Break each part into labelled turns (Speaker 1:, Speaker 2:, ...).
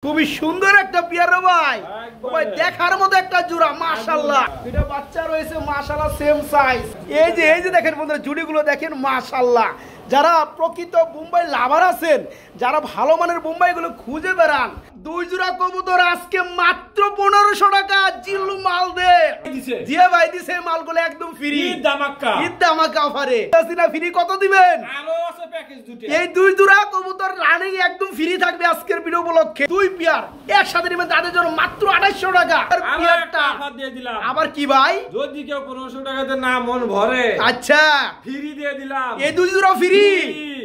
Speaker 1: খুবই সুন্দর একটা পেয়ারা ভাই, ও ভাই দেখার মতো একটা জোড়া মাশাআল্লাহ। এটা বাচ্চা রয়েছে মাশাআল্লাহ সেম সাইজ। এই যে দেখেন বন্ধুরা জুড়িগুলো দেখেন মাশাআল্লাহ। যারা প্রকৃত বোম্বাই লাভার আছেন, যারা ভালো মানের বোম্বাইগুলো খুঁজে বেড়ান, দুই জোড়া কবুতর আজকে মাত্র 1500 টাকা জিল্লু মাল দে জিয়া ভাই দিছে মালগুলো একদম ফ্রি, ঈদ ধামাকা অফারে। আসিনা ফ্রি কত দিবেন? আরো আছে প্যাকেজ দুটো। এই দুই জোড়া কবুতর রানিং একদম ফ্রি থাকবে আজকের ভিডিও উপলক্ষে। দুই পেয়ার একসাথে নেবেন তাদের জন্য মাত্র 2800 টাকা। আর পেয়ারটা অফার দিয়ে দিলাম। আবার কি ভাই? যদি কেউ 1500 টাকাতে না মন ভরে, আচ্ছা ফ্রি দিয়ে দিলাম। এই দুই জোড়া ফ্রি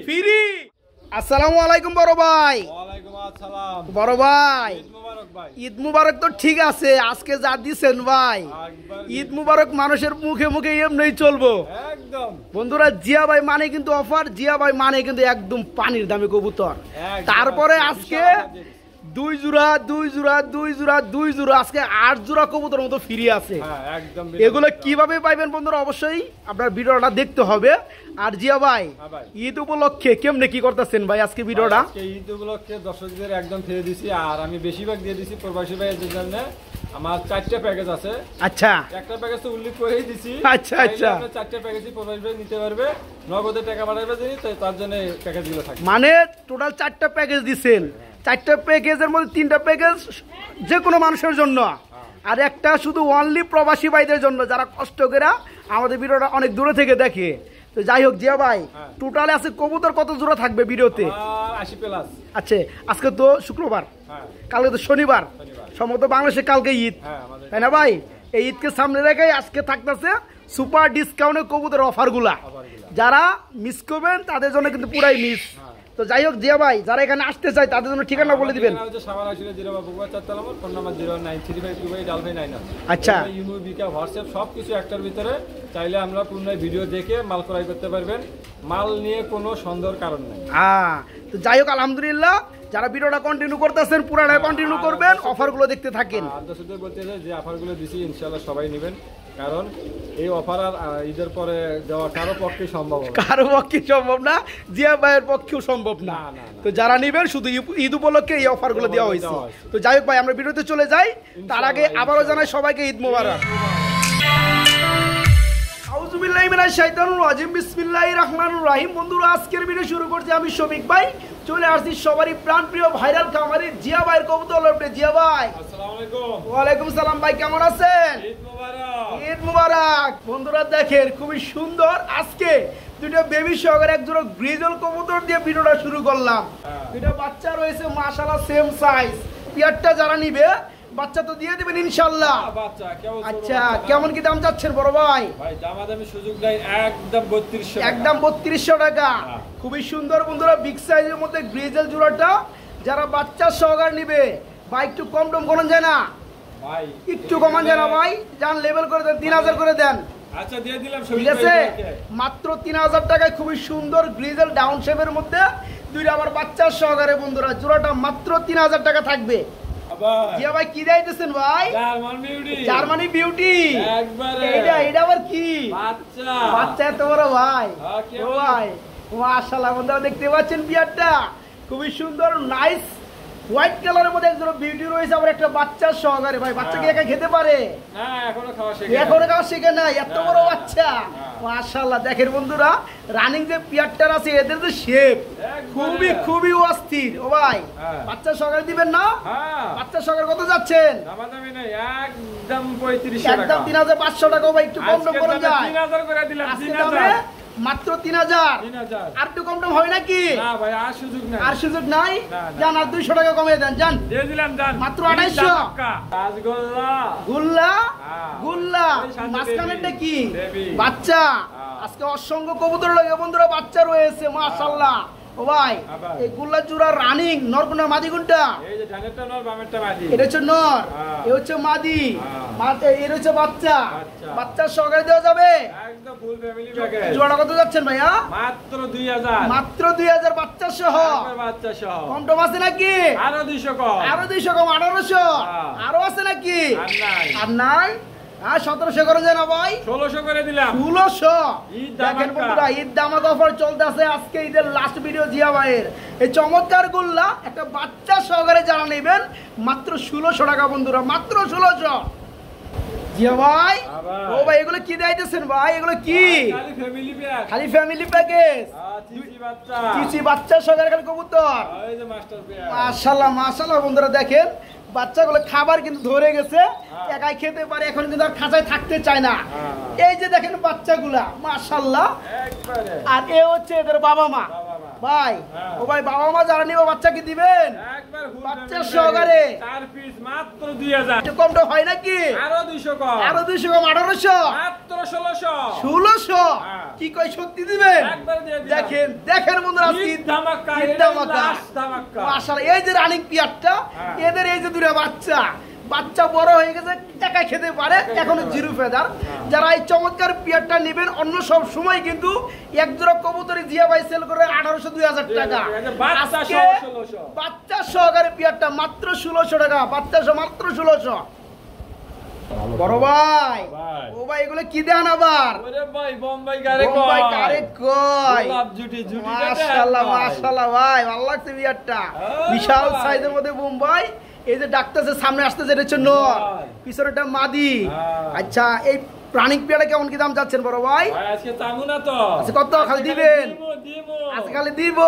Speaker 1: ফ্রি। আসসালামু আলাইকুম বড় ভাই। ওয়ালাইকুম আসসালাম বড় ভাই। ঈদ মুবারক ভাই। ঈদ মুবারক তো ঠিক আছে, আজকে যা দিছেন ভাই ঈদ মুবারক মানুষের মুখে মুখে এমনি চলবো একদম। বন্ধুরা জিয়া ভাই মানে কিন্তু অফার, জিয়া ভাই মানে কিন্তু একদম পানির দামে কবুতর। তারপরে আজকে দুই জোড়া আজকে 8 জোড়া কবুতর মতো ফ্রি আছে। এগুলো কিভাবে পাইবেন বন্ধুরা অবশ্যই আপনার ভিডিওটা দেখতে হবে। আর জিয়া ভাই ঈদ উপলক্ষে কেমনে কি করতেছেন ভাই আজকে ভিডিওটা?
Speaker 2: ঈদ উপলক্ষে দর্শকদের একদম ফিরে দিছি, আর আমি বেশিরভাগ দিয়ে দিছি প্রবাসী ভাইদের জন্য। আমার 4টা প্যাকেজ আছে। আচ্ছা, একটা প্যাকেজ তো উল্লেখ করেই দিছি। আচ্ছা আচ্ছা, 4টা প্যাকেজই প্রবাসী ভাই নিতে পারবে, নগদে টাকা পাঠাবে যদি, তার জন্য প্যাকেজগুলো থাকে।
Speaker 1: মানে টোটাল 4টা প্যাকেজ দিবেন। 4টা প্যাকেজের মধ্যে 3টা প্যাকেজ যে কোনো মানুষের জন্য, আর একটা শুধু অনলি প্রবাসী ভাইদের জন্য যারা কষ্ট করে আমাদের ভিডিওটা অনেক দূরে থেকে দেখে। তো যাই হোক জিয়া ভাই, টোটালে আছে কবুতর কত জোড়া থাকবে ভিডিওতে?
Speaker 2: 80 প্লাস।
Speaker 1: আচ্ছা, আজকে তো শুক্রবার, কালকে তো শনিবার, সম্ভবত বাংলাদেশে কালকে ঈদ, তাই না ভাই? এই ঈদকে সামনে রেখে আজকে থাকতেছে সুপার ডিসকাউন্টে কবুতর অফারগুলা। যারা মিস করবেন তাদের জন্য কিন্তু পুরাই মিস। তো যাই হোক জিয়া ভাই, যারা এখানে আসতে চায় তাদের জন্য ঠিকানা বলে দিবেন। আচ্ছা,
Speaker 2: হোয়াটসঅ্যাপ সবকিছু একটার ভিতরে, চাইলে আমরা পূর্ণ ভিডিও দেখে মাল ক্রয় করতে পারবেন। মাল নিয়ে কোনো সন্দেহের কারণ নেই।
Speaker 1: তো যাই হোক আলহামদুলিল্লাহ, যারা ভিডিওটা কন্টিনিউ করতেছেন পুরাটা কন্টিনিউ করবেন, অফারগুলো দেখতে থাকেন।
Speaker 2: দর্শকদের বলতে চাই যে অফারগুলো দিছি ইনশাআল্লাহ সবাই নেবেন, কারণ এই অফার আর ঈদের পরে দেওয়া কারো পক্ষে সম্ভব না,
Speaker 1: কারো পক্ষে সম্ভব না, জিয়া ভাইয়ের পক্ষেও সম্ভব না। তো যারা নেবেন শুধু ঈদ উপলক্ষে এই অফারগুলো দেওয়া হয়েছে। তো যাই হোক ভাই, আমরা ভিডিওতে চলে যাই। তার আগে আবারও জানাই সবাইকে ঈদ মোবারক। আউযুবিল্লাহি মিনাশ শাইতানির রাজিম, বিসমিল্লাহির রহমানির রহিম। বন্ধুরা আজকের ভিডিও শুরু করছি আমি শফিক ভাই। চলে আসছি সবারই প্রাণপ্রিয় ভাইরাল খামারি জিয়া ভাইয়ের কবুতর লটে। জিয়া ভাই
Speaker 2: আসসালামু আলাইকুম।
Speaker 1: ওয়ালাইকুম সালাম ভাই, কেমন আছেন?
Speaker 2: ঈদ মোবারক।
Speaker 1: ঈদ মোবারক। বন্ধুরা দেখেন খুবই সুন্দর আজকে দুটো বেবি সহকারে এক জোড়া গ্রিজেল কবুতর দিয়ে ভিডিওটা শুরু করলাম। দুটো বাচ্চা রয়েছে মাশাআল্লাহ সেম সাইজ। পেয়ারটা যারা নিবে বাচ্চা তো দিয়ে দিবেন ইনশাআল্লাহ। আচ্ছা, কেমন কি দাম চাচ্ছেন বড় ভাই?
Speaker 2: ভাই দামাদামি সুযোগ নাই, একদম 3200 টাকা।
Speaker 1: একদম 3200 টাকা। খুবই সুন্দর বন্ধুরা, বিগ সাইজের মধ্যে গ্রিজেল জোড়াটা যারা বাচ্চা সহকার নিবে ভাই একটু কম টম করেন যায় না ভাই? একটু কমান যায় না ভাই? যান লেভেল করে দেন, 3000 করে দেন।
Speaker 2: আচ্ছা দিয়ে দিলাম,
Speaker 1: ঠিক আছে? মাত্র 3000 টাকায় খুবই সুন্দর গ্রিজেল ডাউন শেপের মধ্যে দুইটা আবার বাচ্চা সহকারে বন্ধুরা জোড়াটা মাত্র 3000 টাকা থাকবে। জিয়া ভাই কি দিতেছেন ভাই? জার্মানি বিউটি একবারে। এটা আবার কি? বাচ্চা। বাচ্চা এত বড় ভাই? ও ভাই মাশাআল্লাহ, বন্ধুরা দেখতে পাচ্ছেন বিয়ারটা খুবই সুন্দর নাইস হোয়াইট কালারের মধ্যে একজন বিউটি রয়েছে, আবার একটা বাচ্চা সহকারে। ভাই বাচ্চা কি একা খেতে পারে?
Speaker 2: না, এখনো খাওয়া
Speaker 1: শেখে না। এত বড় বাচ্চা মাশাআল্লাহ। দেখেন বন্ধুরা রানিং যে পিয়ারটার আছে এদের যে শেপ খুবই খুবই অস্থির। ও ভাই বাচ্চা সহকারে দিবেন না? বাচ্চা সহকারে কত যাচ্ছেন?
Speaker 2: দামাদামি নাই, একদম 3500 টাকা।
Speaker 1: একদম 3500 টাকা। ভাই একটু কম টম করে যায়।
Speaker 2: 3000 করে দিলাম। 3000
Speaker 1: মাত্র 3000। আর একটু কম টম হয় নাকি?
Speaker 2: না ভাই, আর সুযোগ নাই।
Speaker 1: আর সুযোগ নাই? জান আর 200 টাকা কমিয়ে দেন। জান
Speaker 2: দিয়ে দিলাম, জান
Speaker 1: মাত্র 2800
Speaker 2: রাসগোল্লা।
Speaker 1: গুল্লা গুল্লা মাসকানেরটা কি? বাচ্চা। আজকে অসংখ্য কবুতর লাগে বন্ধুরা বাচ্চা রয়েছে মাশাআল্লাহ। ও ভাই এই গুল্লা জোড়া রানিং নর কোনটা মাদি কোনটা?
Speaker 2: এই যে ডানেরটা নর বামেরটা মাদি।
Speaker 1: এটা হচ্ছে নর, এই হচ্ছে মাদি। এর হচ্ছে বাচ্চা। বাচ্চা সহকারে দেওয়া যাবে
Speaker 2: একদম ফুল ফ্যামিলি প্যাকেজ।
Speaker 1: জোড়া কত যাচ্ছেন ভাইয়া?
Speaker 2: মাত্র 2000।
Speaker 1: মাত্র 2000 বাচ্চা সহ।
Speaker 2: বাচ্চা সহ।
Speaker 1: কম টম আছে নাকি?
Speaker 2: আরো 200 কম।
Speaker 1: আরো 200 কম, 1800। আরো আছে নাকি?
Speaker 2: আর নাই।
Speaker 1: আর নাই? হ্যাঁ 1700 করে যায় না ভাই,
Speaker 2: 1600 করে দিলাম।
Speaker 1: 1600 দেখেন বন্ধুরা, ঈদ ধামাকা অফার চলতেছে আজকে ঈদের লাস্ট ভিডিও জিয়া ভাইয়ের। এই চমৎকার গুল্লা একটা বাচ্চা সহকারে যারা নেবেন মাত্র 1600 টাকা বন্ধুরা, মাত্র 1600। জিয়া ভাই, ও ভাই এগুলো কি দিতেছেন ভাই? এগুলো কি?
Speaker 2: খালি ফ্যামিলি প্যাক,
Speaker 1: খালি ফ্যামিলি প্যাকেজ,
Speaker 2: চিচি বাচ্চা,
Speaker 1: চিচি বাচ্চা সহকারে খালি কবুতর।
Speaker 2: এই যে মাস্টার পেয়ার,
Speaker 1: মাশাআল্লাহ মাশাআল্লাহ বন্ধুরা দেখেন বাচ্চাগুলো খাবার কিন্তু ধরে গেছে, একাই খেতে পারে, এখন কিন্তু আর খাঁচায় থাকতে চায় না। এই যে দেখেন বাচ্চাগুলা মাশাআল্লাহ
Speaker 2: একবারে।
Speaker 1: আর এ হচ্ছে এদের বাবা মা ভাই। ও ভাই বাবা মা যারা নিবে বাচ্চাকে দিবেন
Speaker 2: একবার
Speaker 1: বাচ্চা সহকারে
Speaker 2: 4 পিস মাত্র 2000।
Speaker 1: একটু কমটা হয় নাকি?
Speaker 2: আরো 200 কম,
Speaker 1: আরো 200 কম, 1800
Speaker 2: মাত্র 1600।
Speaker 1: 1600 কি কই সত্যি দিবেন?
Speaker 2: একবার দিয়ে দিলাম।
Speaker 1: দেখেন দেখেন বন্ধুরা আজকে
Speaker 2: ঈদ ধামাকা,
Speaker 1: ঈদ ধামাকা।
Speaker 2: লাস্ট ধামাকা।
Speaker 1: মাশাআল্লাহ এই যে রানিং পিয়ারটা, এদের এই যে দুটো বাচ্চা, বাচ্চা বড় হয়ে গেছে, একাই খেতে পারে, এখনো জিরো ফেদার। যারা এই চমৎকার পিয়ারটা নেবেন অন্য সব সময় কিন্তু এক জোড়া কবুতরি জিয়া ভাই সেল করে 1800-2000 টাকা। আজকে বাচ্চা সহকারে পিয়ারটা মাত্র 1600 টাকা, বাচ্চা সহ মাত্র 1600। বড় ভাই, ও ভাই এগুলো কি দেন আবার?
Speaker 2: ওরে ভাই বোম্বাই কারে কয়,
Speaker 1: বোম্বাই কারে কয়?
Speaker 2: গোলাপ জুটি জুটি।
Speaker 1: মাশাআল্লাহ মাশাআল্লাহ ভাই ভালো লাগছে পিয়ারটা, বিশাল সাইজের মধ্যে বোম্বাই। এই যে ডাকতেছে সামনে আসতেছে, এটা হচ্ছে নর, পিছনেটা মাদি। আচ্ছা এই প্রাণিক পেয়ারা কেমন কি দাম যাচ্ছেন বড় ভাই?
Speaker 2: আজকে চামু না তো,
Speaker 1: আজকে কত খালি দিবেন? আজকে খালি দিব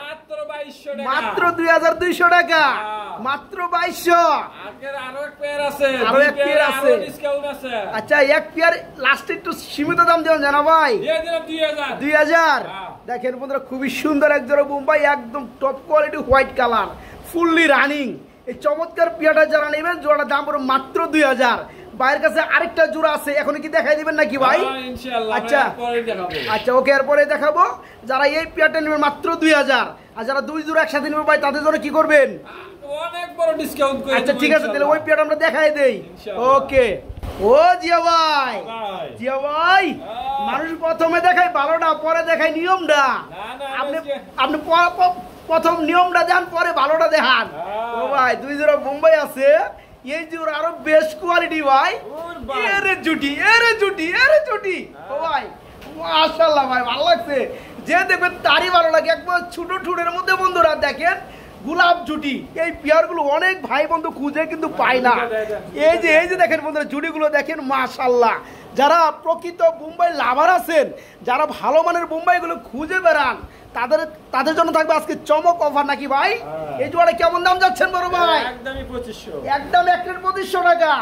Speaker 2: মাত্র 2200 টাকা,
Speaker 1: মাত্র 2200 টাকা, মাত্র 2200।
Speaker 2: আজকের আরো এক পেয়ার আছে,
Speaker 1: আরো এক পেয়ার আছে,
Speaker 2: ডিসকাউন্ট আছে।
Speaker 1: আচ্ছা এক পেয়ার লাস্টে একটু সীমিত দাম দেন জানা ভাই,
Speaker 2: দিয়ে দিলাম 2000।
Speaker 1: 2000 দেখেন বন্ধুরা খুবই সুন্দর এক জোড়া বোম্বাই, একদম top quality white colour, fully running. এই চমৎকার পিয়াটা যারা নেবেন জোড়াটার দাম পড়বে মাত্র 2000। ভাইয়ের কাছে আরেকটা জোড়া আছে, এখন কি দেখাই দিবেন নাকি ভাই?
Speaker 2: ইনশাআল্লাহ
Speaker 1: আচ্ছা
Speaker 2: পরে দেখাবো।
Speaker 1: আচ্ছা ওকে এরপরে দেখাবো। যারা এই পিয়াটা নেবেন মাত্র 2000, আর যারা দুই জোড়া একসাথে নেবেন ভাই তাদের জন্য কি করবেন?
Speaker 2: অনেক বড় ডিসকাউন্ট করে।
Speaker 1: আচ্ছা ঠিক আছে, তাহলে ওই পিয়াটা আমরা দেখাই দেই। ওকে ও জিয়া ভাই, জিয়া ভাই মানুষ প্রথমে দেখাই ভালোটা, পরে দেখাই নিয়মটা। আপনি আপনি প্রথম নিয়মটা জান, পরে ভালোটা দেখান। ও ভাই দুই জোড়া বোম্বাই আছে, এই জোড়া আরো বেস্ট কোয়ালিটি ভাই। এরে জুটি, এরে জুটি, এরে জুটি। ও ভাই মাশাআল্লাহ ভাই ভালো লাগছে, যে দেখবেন তারই ভালো লাগে। একবার ছোট ঠুটের মধ্যে বন্ধুরা দেখেন গোলাপ জুটি, এই পেয়ারগুলো অনেক ভাই বন্ধু খুঁজে কিন্তু পায় না। এই যে দেখেন বন্ধুরা জুটিগুলো দেখেন মাশাআল্লাহ। যারা প্রকৃত বোম্বাই লাভার আছেন, যারা ভালো মানের বোম্বাইগুলো খুঁজে বেড়ান, তাদের জন্য থাকবে আজকে চমক অফার নাকি ভাই? এই জোড়া কেমন দাম যাচ্ছেন বড় ভাই?
Speaker 2: একদমই 2500,
Speaker 1: একদম 2500 টাকা।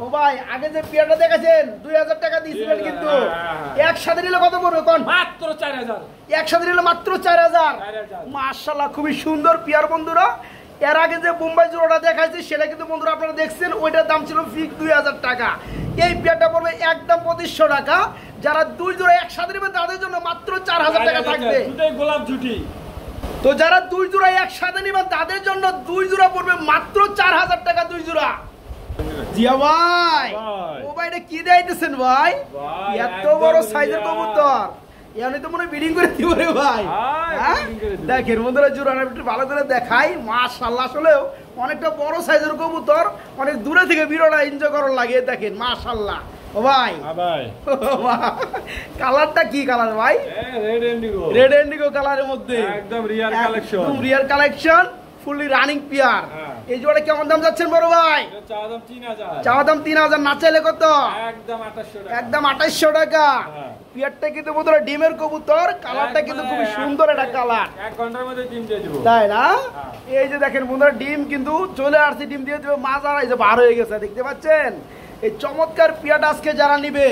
Speaker 1: ও ভাই আগে যে পেয়ারটা দেখাছেন 2000 টাকা দিয়েছিলেন, কিন্তু একসাথে নিলে কত পড়বে কোন?
Speaker 2: মাত্র 4000।
Speaker 1: একসাথে নিলে মাত্র 4000। মাশাআল্লাহ খুবই সুন্দর পেয়ার বন্ধুরা। এর আগে যে বোম্বাই জোড়াটা দেখাইছি সেটা কিন্তু বন্ধুরা আপনারা দেখছেন, ওইটার দাম ছিল ফিক্স 2000 টাকা। এই পেয়ারটা পড়বে একদম 2500 টাকা। যারা দুই জোড়া একসাথে নেবেন তাদের জন্য মাত্র 4000 টাকা থাকবে।
Speaker 2: দুটোই গোলাপ জুটি।
Speaker 1: তো যারা দুই জোড়া একসাথে নেবেন তাদের জন্য দুই জোড়া পড়বে মাত্র 4000 টাকা, দুই জোড়া। জিয়া ভাই, ও ভাই এটা কি দিতেছেন ভাই? এত বড় সাইজের কবুতর, এখানে তো মনে বিডিং করে দিব রে ভাই। দেখেন বন্ধুরা জোড়াটা একটু ভালো করে দেখাই। মাশাআল্লাহ আসলেও অনেকটা বড় সাইজের কবুতর, অনেক দূরে থেকে ভিডিওটা এনজয় করার লাগে। দেখেন মাশাআল্লাহ। ও ভাই কালারটা কি কালার ভাই?
Speaker 2: রেড ইন্ডিগো,
Speaker 1: রেড ইন্ডিগো কালারের মধ্যে
Speaker 2: একদম রিয়ার কালেকশন,
Speaker 1: একদম রিয়ার কালেকশন, ফুললি রানিং পেয়ার। এই জোড়া কেমন দাম যাচ্ছেন বড় ভাই?
Speaker 2: চাওয়া দাম 3000।
Speaker 1: চাওয়া দাম 3000, না চাইলে কত?
Speaker 2: একদম 2800 টাকা।
Speaker 1: একদম 2800 টাকা। পেয়ারটা কিন্তু বন্ধুরা ডিমের কবুতর, কালারটা কিন্তু খুব সুন্দর একটা কালার।
Speaker 2: 1 ঘন্টার মধ্যে ডিম দিয়ে দেব,
Speaker 1: তাই না? এই যে দেখেন বন্ধুরা ডিম কিন্তু চলে আসছে, ডিম দিয়ে দেবে, মাছ আর এই যে বার হয়ে গেছে, দেখতে পাচ্ছেন? এই চমৎকার পেয়ারটা আজকে যারা নিবে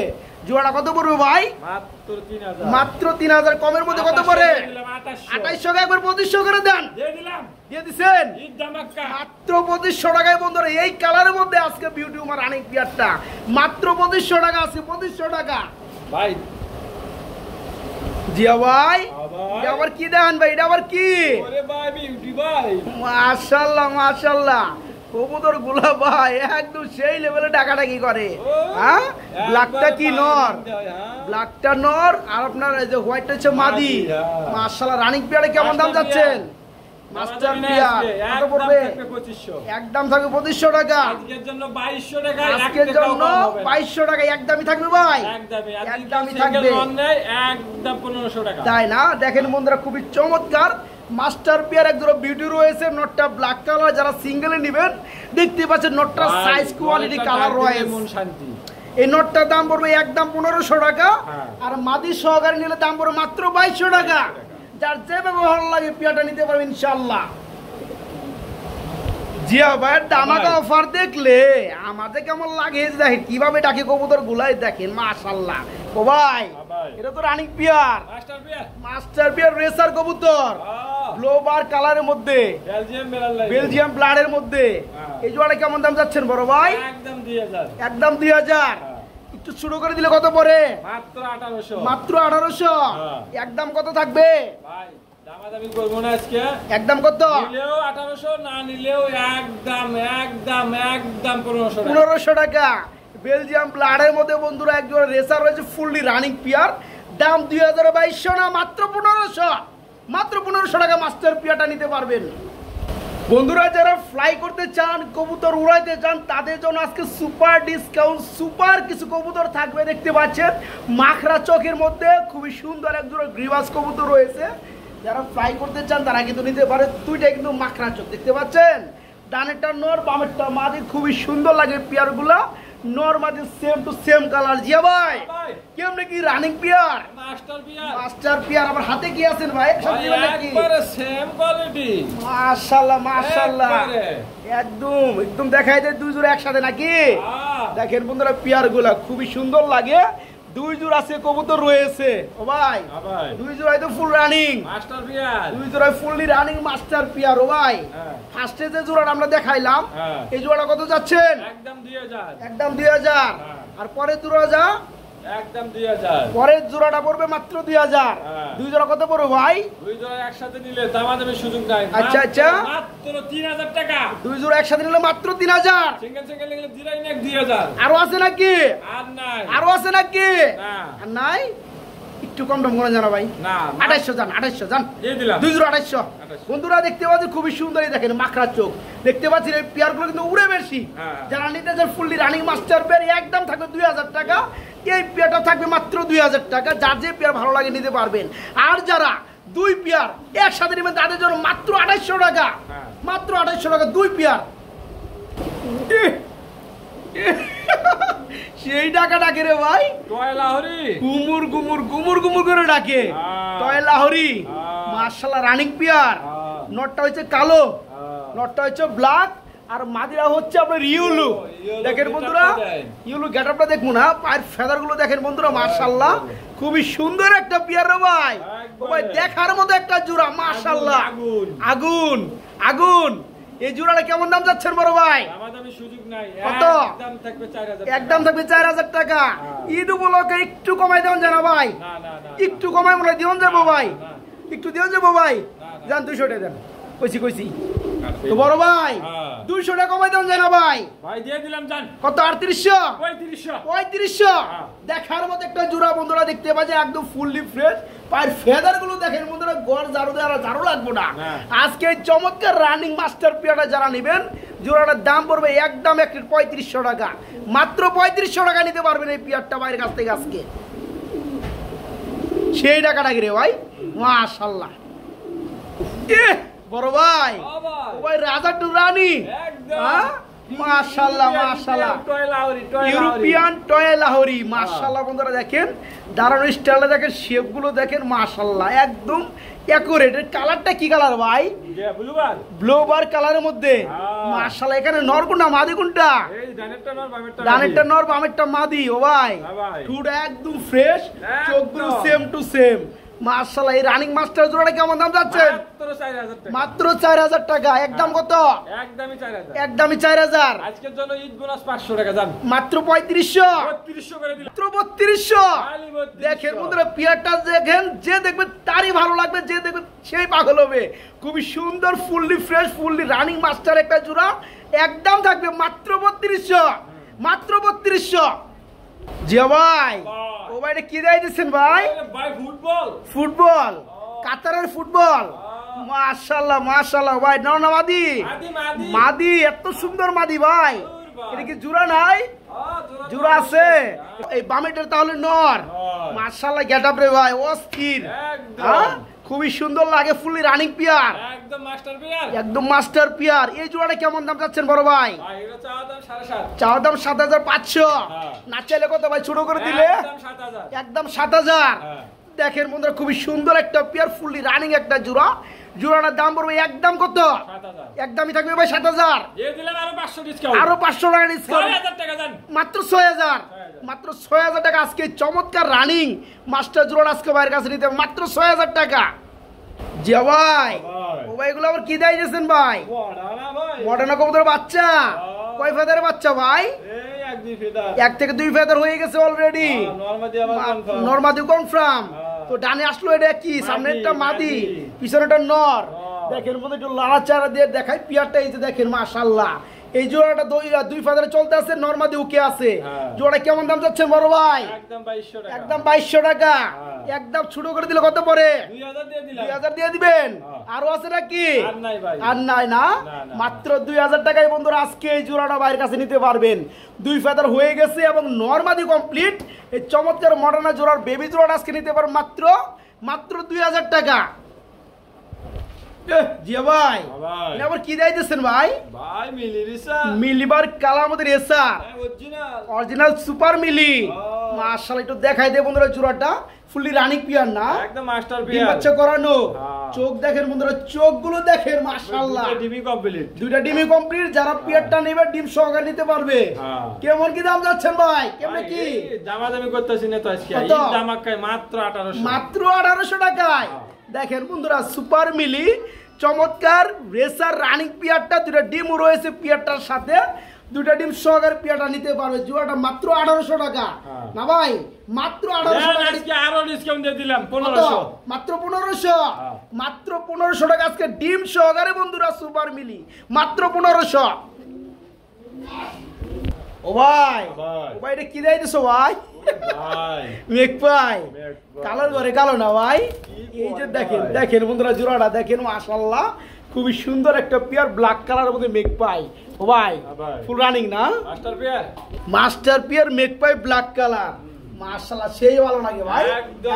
Speaker 1: জোড়াটা কত পড়বে ভাই?
Speaker 2: মাত্র 3000।
Speaker 1: মাত্র 3000 কমের মধ্যে কত পড়ে? 2800 টাকা, একবার 2500 করে দেন।
Speaker 2: দিয়ে দিলাম,
Speaker 1: দিয়ে দিবেন
Speaker 2: ঈদ ধামাকা
Speaker 1: মাত্র 2500 টাকায় বন্ধুরা। এই কালারের মধ্যে আজকে বিউটি উমার রানিং পেয়ারটা মাত্র 2500 টাকা আছে, 2500 টাকা
Speaker 2: ভাই।
Speaker 1: জিয়া ভাই এটা আবার কি দেন ভাই? এটা আবার কি?
Speaker 2: ওরে ভাই বিউটি ভাই,
Speaker 1: মাশাআল্লাহ মাশাআল্লাহ। কবুতর গুলা ভাই একদম সেই লেভেলে ডাকাডাকি করে। হ্যাঁ ব্ল্যাকটা কি নর? ব্ল্যাকটা নর, আর আপনার এই যে হোয়াইটটা হচ্ছে মাদি। মাশাআল্লাহ রানিং পেয়ারে কেমন দাম যাচ্ছেন? মাস্টার পিয়ার কত পড়বে? একদম থাকবে 2500 টাকা।
Speaker 2: আজকের জন্য 2200 টাকা।
Speaker 1: আজকের জন্য 2200 টাকা একদমই থাকবে ভাই। একদমই থাকবে,
Speaker 2: একদম 1500 টাকা।
Speaker 1: তাই না? দেখেন বন্ধুরা খুবই চমৎকার মাস্টার পিয়ার একদম বিউটি রয়েছে। নটটা ব্ল্যাক কালার, যারা সিঙ্গেলে নেবেন দেখতে পাচ্ছেন নটটা সাইজ কোয়ালিটি কালার রয়েছে। মন শান্তি। এই নটটার দাম পড়বে একদম 1500 টাকা। আর মাদি সহকারে নিলে দাম পড়বে মাত্র 2200 টাকা। যার যেভাবে ভালো লাগে পিয়াটা নিতে পারবেন ইনশাআল্লাহ। জিয়া ভাই দামাকা অফার দেখলে আমাদের কেমন লাগে দেখেন কিভাবে ডাকে কবুতর গুলাই দেখেন মাশাআল্লাহ। ও ভাই এটা তো running pair, master pair racer কবুতর, গ্লোবার কালারের মধ্যে, বেলজিয়াম ব্লাডের মধ্যে। এই জোড়াটা কেমন দাম যাচ্ছেন বড় ভাই?
Speaker 2: একদম 2000।
Speaker 1: একদম 2000। একটু শুরু করে দিলে কত পড়ে?
Speaker 2: মাত্র 1800।
Speaker 1: মাত্র 1800। একদম কত থাকবে
Speaker 2: ভাই? দামাদামি করব না আজকে।
Speaker 1: একদম কত?
Speaker 2: নিলেও 1800, না নিলেও একদম একদম একদম 1500 টাকা।
Speaker 1: 1500 টাকা। বেলজিয়াম ব্লাডের মধ্যে বন্ধুরা একজন রেসার রয়েছে ফুললি রানিং পিয়ার। দাম 2200 না মাত্র 1500। মাত্র 1500 টাকা মাস্টার পিয়ারটা নিতে পারবেন। বন্ধুরা যারা ফ্লাই করতে চান, কবুতর উড়াইতে চান, তাদের জন্য আজকে সুপার ডিসকাউন্ট, সুপার কিছু কবুতর থাকবে। দেখতে পাচ্ছেন মাখরা চোখের মধ্যে খুবই সুন্দর একজন গ্রিবাস কবুতর রয়েছে। যারা ফ্লাই করতে চান তারা কিন্তু নিতে পারে। দুইটাই কিন্তু মাখরা চোখ দেখতে পাচ্ছেন। ডানেরটা নর, বামেরটা মাদি। খুবই সুন্দর লাগে পিয়ারগুলো। নর মাদি same to same colour. Zia ভাই কেমনে কি রানিং পিয়ার? Master peer. আমার হাতে কি আছেন ভাই?
Speaker 2: একবারে সেম কোয়ালিটি।
Speaker 1: মাশাআল্লাহ মাশাআল্লাহ। একদম একদম দেখাই দেয় দুই জোড়া একসাথে নাকি? দেখেন বন্ধুরা পিয়ারগুলো খুবই সুন্দর লাগে। দুই জোড়া আছে কবুতর রয়েছে। ও ভাই দুই জোড়াই তো ফুল রানিং
Speaker 2: মাস্টার পিয়ার।
Speaker 1: দুই জোড়াই ফুললি রানিং মাস্টার পিয়ার। ও ভাই ফার্স্টে যে জোড়াটা আমরা দেখাইলাম এই জোড়াটা কত যাচ্ছেন?
Speaker 2: একদম 2000।
Speaker 1: একদম 2000। আর পরের জোড়া
Speaker 2: একদম 2000।
Speaker 1: পরের জোড়াটা পড়বে মাত্র 2000। দুই জোড়া কত পড়বে ভাই?
Speaker 2: দুই জোড়া একসাথে নিলে দামাদামির সুযোগ নাই।
Speaker 1: আচ্ছা আচ্ছা
Speaker 2: মাত্র 3000 টাকা।
Speaker 1: দুই জোড়া একসাথে নিলে মাত্র 3000।
Speaker 2: সিঙ্গেল সিঙ্গেল নিলে দিরাই না 2000।
Speaker 1: আরো আছে নাকি?
Speaker 2: আর নাই।
Speaker 1: আরো আছে নাকি?
Speaker 2: না
Speaker 1: আর নাই। একটু কম দাম করে জানা ভাই।
Speaker 2: না
Speaker 1: 2800 জান, 2800 জান।
Speaker 2: দিয়ে দিলাম।
Speaker 1: দুই জোড়া 2800। বন্ধুরা দেখতে পাচ্ছেন খুবই সুন্দর। দেখেন মাখরা চোখ দেখতে পাচ্ছেন। এই পিয়ারগুলো কিন্তু উড়ে বেশি। যারা নিতে চান ফুললি রানিং মাস্টার পেয়ার একদম থাকবে 2000 টাকা। এই পেয়ারটা থাকবে মাত্র 2000 টাকা। যার যে পেয়ার ভালো লাগে নিতে পারবেন। আর যারা দুই পেয়ার একসাথে নেবেন তাদের জন্য মাত্র 2800 টাকা। মাত্র 2800 টাকা দুই পেয়ার। সেই টাকা ডাকে রে ভাই।
Speaker 2: টয় লাহোরি
Speaker 1: গুমুর গুমুর গুমুর গুমুর করে ডাকে। টয় লাহোরি মাশাআল্লাহ রানিং পিয়ার। নটটা হচ্ছে কালো, নটটা হচ্ছে ব্ল্যাক, আর মাদিরা হচ্ছে আপনার ইউলু। দেখেন বন্ধুরা ইউলু গেটআপটা দেখুন না, পায়ের ফেদার গুলো দেখেন বন্ধুরা মাশাআল্লাহ খুবই সুন্দর একটা পিয়ার রে ভাই। ও ভাই দেখার মতো একটা জোড়া মাশাআল্লাহ। আগুন আগুন। এই জোড়াটা কেমন দাম যাচ্ছেন বড় ভাই?
Speaker 2: দামাদামি সুযোগ নাই।
Speaker 1: কত?
Speaker 2: একদম থাকবে 4000।
Speaker 1: একদম থাকবে 4000 টাকা। ঈদ উপলক্ষে একটু কমাই দেন জানা ভাই।
Speaker 2: না না না
Speaker 1: একটু কমাই মনে দিন যাবো ভাই। একটু দিন যাবো ভাই। জান 200 টাকা দেন। কইছি কইছি তো বড় ভাই 200 টাকা কমাই দেন জানা ভাই।
Speaker 2: ভাই দিয়ে দিলাম জান।
Speaker 1: কত? 3800।
Speaker 2: 3500।
Speaker 1: 3500। দেখার মতো একটা জোড়া বন্ধুরা দেখতে পাচ্ছেন একদম ফুললি ফ্রেশ। পায়ের ফেদার গুলো দেখেন বন্ধুরা গড় ঝাড়ু দেওয়া ঝাড়ু লাগবে না। আজকে এই চমৎকার রানিং মাস্টার পিয়ারটা যারা নেবেন জোড়াটার দাম পড়বে একদম 3500 টাকা। মাত্র 3500 টাকা নিতে পারবেন এই পিয়ারটা বাইরের কাছ থেকে আজকে। সেই টাকাটা কি রে ভাই? মাশাআল্লাহ বড় ভাই। ভাই রাজা টু রানী মাশাআল্লাহ মাশাআল্লাহ। ইউরোপিয়ান টয় লাহোরি মাশাআল্লাহ। বন্ধুরা দেখেন দাঁড়ানো স্টাইলটা দেখেন, শেপ গুলো দেখেন মাশাআল্লাহ একদম একুরেট। এর কালারটা কি কালার ভাই? ব্লুবার কালারের মধ্যে মাশাআল্লাহ। এখানে নর কোনটা মাদি কোনটা? ডানেরটা নর বামেরটা মাদি। ও ভাই টুটা একদম ফ্রেশ, চোখগুলো সেম টু সেম মাশাআল্লাহ। এই রানিং মাস্টার জোড়াটা কেমন দাম যাচ্ছে? মাত্র 4000 টাকা। একদম কত?
Speaker 2: একদমই 4000।
Speaker 1: একদমই 4000।
Speaker 2: আজকের জন্য ঈদ বোনাস 500 টাকা জান।
Speaker 1: মাত্র 3500।
Speaker 2: 3200 করে দিলাম।
Speaker 1: মাত্র 3200। দেখেন বন্ধুরা পিয়ারটা দেখেন, যে দেখবে তারই ভালো লাগবে, যে দেখবে সেই পাগল হবে। খুবই সুন্দর fully fresh fully running master একটা জোড়া একদম থাকবে মাত্র 3200। মাত্র 3200। জিয়া ভাই ও ভাই এটা কি দেয় দিচ্ছেন ভাই?
Speaker 2: ভাই ফুটবল।
Speaker 1: ফুটবল কাতারের ফুটবল মাশাআল্লাহ মাশাআল্লাহ ভাই, নাও না মাদি মাদি, এত সুন্দর মাদি ভাই। এটা কি জোড়া নাই? জোড়া আছে। এই বামেটার তাহলে নর। মাশাআল্লাহ গেটআপ রে ভাই, অস্থির। খুবই সুন্দর লাগে, ফুললি রানিং পিয়ার, একদম মাস্টার পিয়ার, একদম মাস্টার পিয়ার। এই জোড়াটা কেমন দাম চাচ্ছেন বড় ভাই? চাওয়া দাম ৭৫০০। না চাইলে কত ভাই ছোট করে দিলে? একদম ৭০০০। দেখেন বন্ধুরা, খুবই সুন্দর একটা পিয়ার, ফুললি রানিং একটা জোড়া। জোড়াটার দাম পড়বে একদম কত? একদমই থাকবে ভাই ৭০০০। আরো ৫০০ টাকা ডিসকাউন্ট, মাত্র ৬০০০। মাত্র ৬০০০ টাকা আজকে চমৎকার রানিং মাস্টার জোড়া আজকে ভাইয়ের কাছে নিতে মাত্র ৬০০০ টাকা। জি ভাই, ও ভাই এগুলো আবার কি দেয় দিয়েছেন ভাই? মডার্ন কবুতরের বাচ্চা। কয় ফেদারের বাচ্চা ভাই? ১ থেকে ২ ফেদার হয়ে গেছে অলরেডি। নরমাদি কনফার্ম। তো ডানে আসলো এটা কি? সামনে একটা মাদি, পিছনে একটা নর। দেখেন বন্ধু, একটু লাড়াচাড়া দিয়ে দেখাই পিয়ারটা। এই যে দেখেন মাশাআল্লাহ, এই জোড়াটা ২ ফাদারে চলতে আছে, নরমাদি ওকে আছে। জোড়া কেমন দাম যাচ্ছে বড় ভাই? একদম ২২০০ টাকা। একদম ছোট করে দিলে কত পড়ে? ২০০০ দিয়ে দিবেন। আরো আছে নাকি? আর নাই না? মাত্র ২০০০ টাকায় বন্ধুরা আজকে এই জোড়াটা ভাইয়ের কাছে নিতে পারবেন। ২ ফাদার হয়ে গেছে এবং নরমাদি কমপ্লিট। এই চমৎকার মডার্ন জোড়ার বেবি জোড়াটা আজকে নিতে পারবেন মাত্র ২০০০ টাকা। জি ভাই, আবার কি দিয়েছেন ভাই? মিলিবার কালা আমাদের এসার অরিজিনাল সুপার মিলি। মাশাআল্লাহ, একটু দেখাই দে বন্ধুরা জোড়াটা। ফুললি রানিং পিয়ার না? একদম মাস্টার পিয়ার, বাচ্চা করানো। চোখ দেখেন বন্ধুরা, চোখগুলো দেখেন মাশাআল্লাহ। দুইটা ডিমি কমপ্লিট। যারা পিয়ারটা নেবে ডিম সহকারে নিতে পারবে। কেমন কি দাম যাচ্ছেন ভাই? কেমন কি দামাদামি করতেছি না তো আজকে? এই দামাকায় মাত্র ১৮০০ টাকায়। দেখেন বন্ধুরা, সুপার মিলি চমৎকার রেসার রানিং পিয়ারটা, দুটা ডিম রয়েছে পিয়ারটার সাথে, দুটা ডিম সহকারে পিয়ারটা নিতে পারবে। জোড়াটা মাত্র ১৮০০ টাকা না ভাই? মাত্র ১৮০০ টাকা। আজকে আরো ডিসকাউন্ট দিয়ে দিলাম ১৫০০। মাত্র ১৫০০। মাত্র ১৫০০ টাকা আজকে ডিম সহকারে বন্ধুরা সুপার মিলি, মাত্র ১৫০০। ও ভাই, ও ভাই এটা কি দিয়েছো ভাই? মেঘ পাই কালোর ঘরে কালো না ভাই। এই যে দেখেন দেখেন বন্ধুরা জোড়াটা দেখেন মাশাআল্লাহ, খুবই সুন্দর একটা পিয়ার, ব্ল্যাক কালারের মধ্যে মেঘ পাই। ও ভাই ফুল রানিং না? মাস্টার পিয়ার মেঘ পাই ব্ল্যাক কালার। মাশাআল্লাহ, সেই ভালো লাগে ভাই,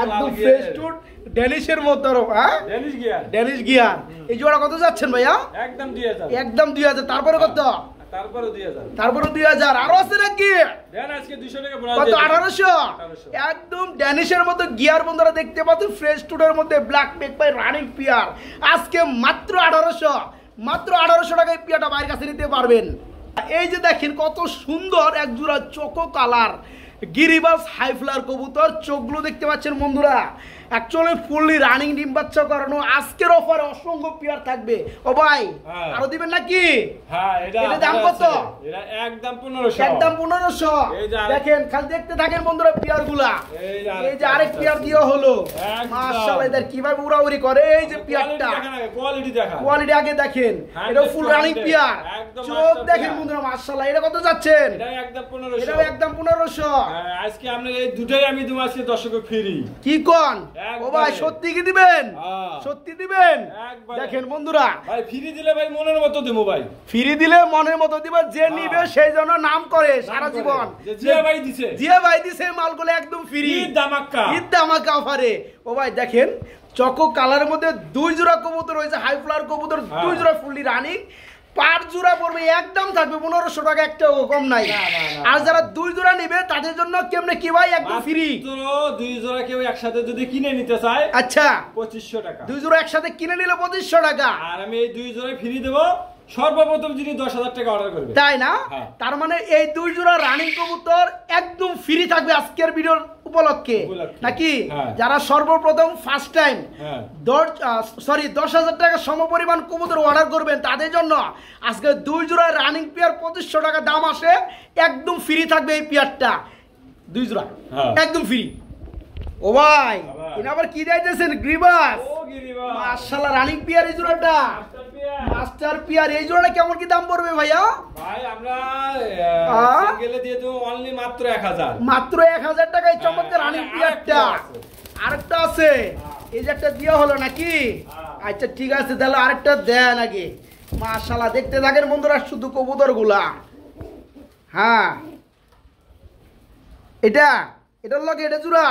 Speaker 1: একদম ফ্রেশ টুট ডেনিশের মতো। হ্যাঁ, ডেনিশ গিয়ার। এই জোড়া কত যাচ্ছেন ভাইয়া? একদম ২০০০। একদম ২০০০। তারপরে কত? তারপরে ২০০০। আরো আছে নাকি? কত? ১৮০০। একদম ড্যানিশের মতো গিয়ার বন্ধুরা দেখতে পাচ্ছেন, ফ্রেশ টুডের মধ্যে ব্ল্যাক মেক পাই রানিং পিয়ার আজকে মাত্র ১৮০০। মাত্র ১৮০০ টাকায় পিয়ারটা বাইরের কাছে নিতে পারবেন। এই যে দেখেন কত সুন্দর এক জোড়া চোকো কালার গিরিবাস হাইফ্লার কবুতর। চোখগুলো দেখতে পাচ্ছেন বন্ধুরা, অ্যাকচুয়ালি ফুললি রানিং ডিম বাচ্চা করানো। আজকের অফারে অসংখ্য পিয়ার থাকবে। ও ভাই আরো দিবেন নাকি? হ্যাঁ, এটা দাম কত? এটা একদম ১৫০০। একদম ১৫০০। দেখেন খালি দেখতে থাকেন বন্ধুরা পিয়ারগুলা। এই যে আরেক পিয়ার দিয়ে হলো। মাশাআল্লাহ, এদের কিভাবে উড়াউড়ি করে। এই যে পিয়ারটা কোয়ালিটি দেখেন, কোয়ালিটি আগে দেখেন। এটা ফুল রানিং পিয়ার, চোখ দেখেন বন্ধুরা মাশাআল্লাহ। এটা কত যাচ্ছেন? এটা একদম ১৫০০। এটা একদম ১৫০০। আজকে আমরা এই দুটোই আমি দিই আজকে দর্শক ফ্রি। কি কোন? ও ভাই সত্যি কি দিবেন? সত্যি দিবেন? দেখেন বন্ধুরা, ভাই ফ্রি দিলে ভাই মনের মতো দেবো ভাই। ফ্রি দিলে মনের মতো দিব, যে নিবে সেই জন্য নাম করে সারা জীবন। জিয়া ভাই দিছে, জিয়া ভাই দিছে মালগুলো একদম ফ্রি, ঈদ ধামাকা, ঈদ ধামাকা অফারে। ও ভাই দেখেন চকো কালারের মধ্যে ২ জোড়া কবুতর রয়েছে, হাই ফ্লাওয়ার কবুতর ২ জোড়া ফুললি রানিং। পার জোড়া পড়বে একদম থাকবে ১৫০০ টাকা, একটা কম নাই। আর যারা ২ জোড়া নেবে তাদের জন্য কেমনে কি ভাই? একদম ফ্রি। ২ জোড়া কেউ একসাথে যদি কিনে নিতে চায়, আচ্ছা ২৫০০ টাকা। ২ জোড়া একসাথে কিনে নিলে ২৫০০ টাকা। আর আমি এই ২ জোড়া ফ্রি দেব সর্বপ্রথম যিনি ১০০০০ টাকা অর্ডার করবে। তাই না? তার মানে এই ২ জোড়া রানিং কবুতর একদম ফ্রি থাকবে আজকের ভিডিওর উপলক্ষে নাকি? যারা সর্বপ্রথম ফার্স্ট টাইম ১০০০০ টাকা সমপরিমাণ কবুতর অর্ডার করবেন তাদের জন্য আজকে ২ জোড়া রানিং পেয়ার ২৫০০ টাকা দাম আসে, একদম ফ্রি থাকবে এই পেয়ারটা। ২ জোড়া একদম ফ্রি। ও ভাই ইনি আবার কি দিয়েছেন? গ্রিবাস। মাশাআল্লাহ, রানিং পিয়ার এই জোড়াটা মাস্টার পিয়ার। এই জোড়াটা কেমন কি দাম পড়বে ভাইয়া? ভাই আমরা সিঙ্গেলে দিয়ে দেব অনলি মাত্র ১০০০। মাত্র ১০০০ টাকায় চমৎকার রানিং পিয়ারটা। আরেকটা আছে, এই যে একটা দেওয়া হলো নাকি? আচ্ছা ঠিক আছে, তাহলে আরেকটা দেন আগে। মাশাআল্লাহ, দেখতে থাকেন বন্ধুরা শুধু কবুতর গুলা। হ্যাঁ, এটার লগে এটা জোড়া।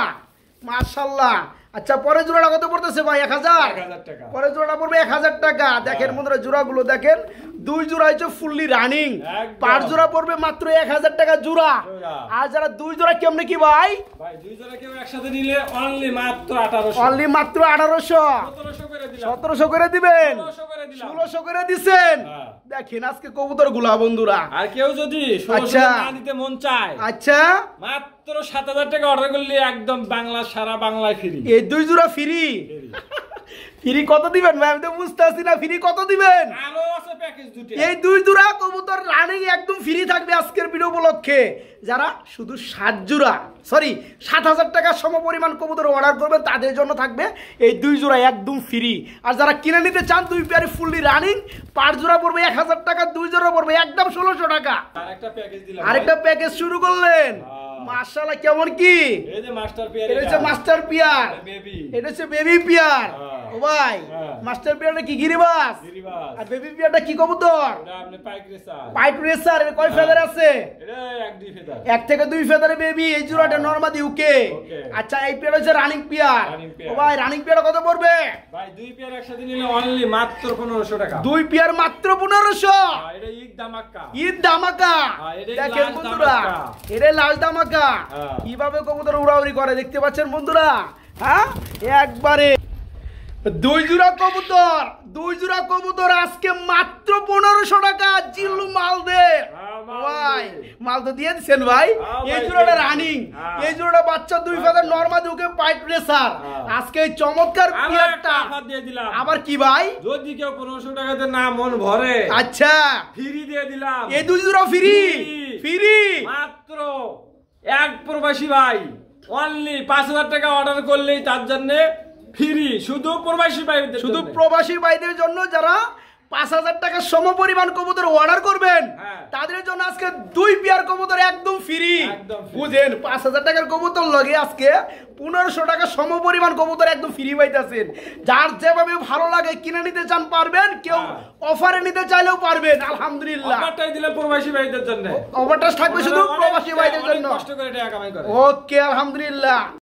Speaker 1: মাশাআল্লাহ। আচ্ছা, পরে জোড়াটা কত পড়তেছে ভাই? 1000
Speaker 2: টাকা।
Speaker 1: পরে জোড়াটা পড়বে 1000 টাকা। দেখেন বন্ধুরা জোড়াগুলো দেখেন, 2 জোড়া হচ্ছে ফুললি রানিং। 5 জোড়া পড়বে মাত্র 1000 টাকা জোড়া। আর যারা 2 জোড়া কেমনে কি ভাই?
Speaker 2: ভাই 2 জোড়া কেউ একসাথে নিলে অনলি মাত্র 1800।
Speaker 1: অনলি মাত্র 1800।
Speaker 2: 1700 করে দিলাম।
Speaker 1: 1700 করে দিবেন।
Speaker 2: 1600 করে দিলাম।
Speaker 1: 1600 করে দিবেন। দেখেন আজকে কবুতর গুলা বন্ধুরা।
Speaker 2: আর কেউ যদি 1600 না দিতে মন চায়,
Speaker 1: আচ্ছা
Speaker 2: মাত্র 7000 টাকা অর্ডার করলে একদম বাংলা সারা বাংলায় ফ্রি।
Speaker 1: এই 2 জোড়া ফ্রি। ফ্রি কত দিবেন ভাই? আমি তো বুঝতে পারছি না, ফ্রি কত দিবেন?
Speaker 2: আরো আছে প্যাকেজ দুটো।
Speaker 1: এই 2 জোড়া কবুতর রানিং একদম ফ্রি থাকবে আজকের ভিডিও উপলক্ষে। যারা শুধু 7,000 টাকা সমপরিমাণ কবুতর অর্ডার করবেন তাদের জন্য থাকবে এই 2 জোড়া একদম ফ্রি। আর যারা কিনে নিতে চান 2 পেয়ারে ফুললি রানিং, 5 জোড়া পড়বে 1000 টাকা, 2 জোড়া পড়বে একদম 1600 টাকা।
Speaker 2: আরেকটা প্যাকেজ দিলাম।
Speaker 1: আরেকটা প্যাকেজ শুরু করলেন। মাশাআল্লাহ, কেমন কি?
Speaker 2: এই যে মাস্টার পিয়ার,
Speaker 1: এটা হচ্ছে মাস্টার পিয়ার,
Speaker 2: বেবি।
Speaker 1: এটা হচ্ছে বেবি পিয়ার। ও ভাই, মাস্টার পিয়ারটা কি গিরিবাস? আর বেবি পিয়ারটা কি কবুতর?
Speaker 2: এটা আপনি পাইক রেসার।
Speaker 1: পাইক রেসার। এর কয় ফেদার আছে?
Speaker 2: এটা 1-2 ফেদার।
Speaker 1: 1 থেকে 2 ফেদারে বেবি। এই জোড়াটা নরমাদি ওকে। আচ্ছা, এই পিয়ার হচ্ছে রানিং পিয়ার। ও ভাই, রানিং পিয়ার কত পড়বে?
Speaker 2: ভাই 2 পেয়ার একসাথে নিলে অনলি মাত্র 1500 টাকা।
Speaker 1: 2 পেয়ার মাত্র 1500।
Speaker 2: এটা ঈদ ধামাকা।
Speaker 1: ঈদ ধামাকা। দেখেন বন্ধুরা, এটা লাল ধামাকা। কিভাবে কবুতর উড়াউড়ি করে দেখতে পাচ্ছেন বন্ধুরা। হ্যাঁ, একবারে 2 জোড়া কবুতর আজকে মাত্র 1500 টাকা। জিল্লু মালদে ভাই, মালদে দিয়ে দিচ্ছেন ভাই। এই জোড়াটা রানিং, এই জোড়াটা বাচ্চা 2 ফেদার নরমাদি ওকে পাইট রেসার। আজকে এই চমৎকার পিয়ারটা
Speaker 2: দিয়ে দিলাম।
Speaker 1: আবার কি ভাই?
Speaker 2: যদি কেউ 1500 টাকাতে না মন ভরে,
Speaker 1: আচ্ছা
Speaker 2: ফ্রি দিয়ে দিলাম।
Speaker 1: এই 2 জোড়া ফ্রি
Speaker 2: মাত্র এক প্রবাসী ভাই অনলি 5000 টাকা অর্ডার করলেই তার জন্য ফ্রি। শুধু প্রবাসী ভাইদের জন্য যারা 5000 টাকা সমপরিমাণ কবুতর অর্ডার করবেন তাদের জন্য আজকে 2 পেয়ার কবুতর একদম ফ্রি। বুঝেন, 5000 টাকার কবুতর লগে আজকে 1500 টাকা সমপরিমাণ কবুতর একদম ফ্রি পাইতেছেন। যার যেভাবে ভালো লাগে কিনে নিতে চান পারবেন, কেউ অফারে নিতে চাইলেও পারবেন। আলহামদুলিল্লাহ, অফারটাই দিলাম প্রবাসী ভাইদের জন্য।
Speaker 1: অফারটা থাকবে শুধু প্রবাসী ভাইদের জন্য।
Speaker 2: কষ্ট করে টাকা কামাই করে।
Speaker 1: ওকে, আলহামদুলিল্লাহ।